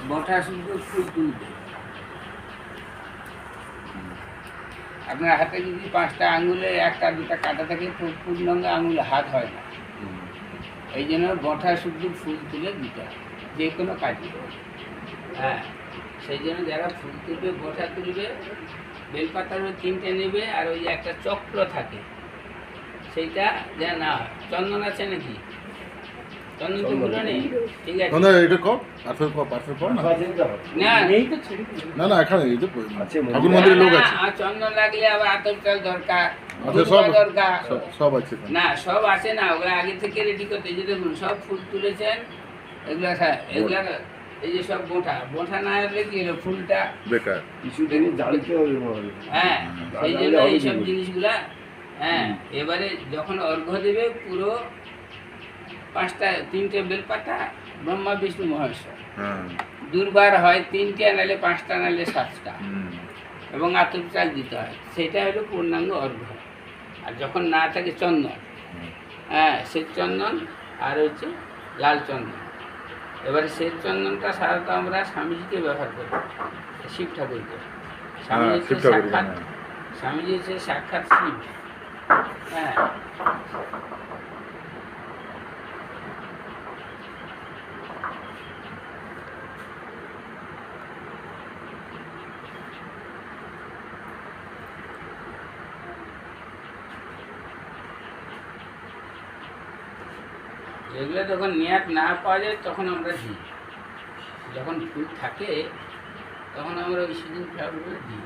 বটা শুদ্ধ ফুল তুলবে। আপনার হাতে যদি 5টা আঙুলে 1টা 2টা কাটা থাকে পূর্ণাঙ্গ আঙুলে হাত হয় না। এই জন্য বটা শুদ্ধ ফুল তুলে দিতে হয় যে কোনো কাজে। হ্যাঁ, সেই জন্য যারা ফুল তুলবে, বটা তুলবে, বেলপাতার 3টে নেবে, আর ওই যে একটা চক্র থাকে সেইটা যা না হয়। চন্দন আছে নাকি? চন্দন তো ভুলো নেই, ঠিক আছে। না এটা কর, পাথর কর, পাথর কর না। না না না এখানে এই যে ঠাকুর মন্দিরের লোক আছে। আর চন্দন লাগলে আবার আতর চাল দরকার, আচ্ছা সব দরকার। সব আছে না সব আছে না, ওগুলো আগে থেকে রেডি করতে। যে দেখুন সব ফুল তুলেছেন, এগুলা এগুলা এই যে সব বোঁটা না হলে কি হলো, ফুলটা বেকার। কিছুদিন জানতে হবে। হ্যাঁ, সেই জন্য এইসব জিনিসগুলা। হ্যাঁ, এবারে যখন অর্ঘ্য দেবে পুরো 3টে বেলপাতা, ব্রহ্মা বিষ্ণু মহেশ্বর। দুর্বার হয় 3টে, নাহলে 5টা, নাহলে 7টা, এবং আতপ চাল দিতে হয়। সেটা হলো পূর্ণাঙ্গ অর্ঘ্য। আর যখন না থাকে চন্দন, হ্যাঁ শ্বেত চন্দন আর হচ্ছে লাল চন্দন। এবারে শ্বেত চন্দনটা সাধারণত আমরা স্বামীজিকে ব্যবহার করি, শিব ঠাকুরকে। স্বামীজি হচ্ছে সাক্ষাৎ শিব। হ্যাঁ, এগুলো যখন নিয়াত না পাওয়া যায় তখন আমরা দিই। যখন ফুল থাকে তখন আমরা ওই সিজন ফ্লাওয়ারগুলো দিই।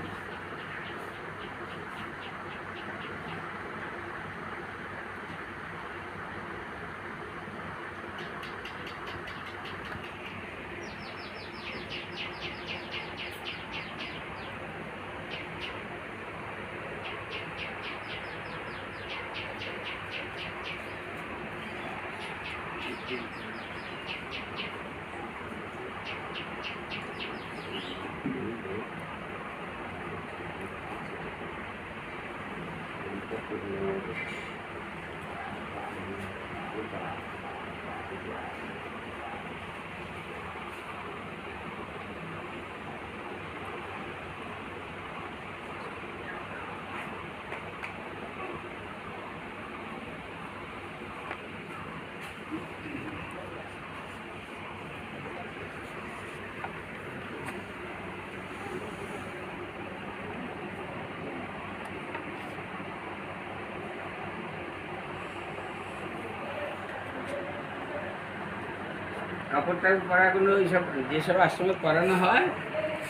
কাপড়টা পরাগুলো এইসব যেসব আশ্রমে করানো হয়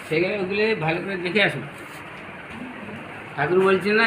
সেগুলো ওগুলো ভালো করে দেখে আসুন। ঠাকুর বলছে না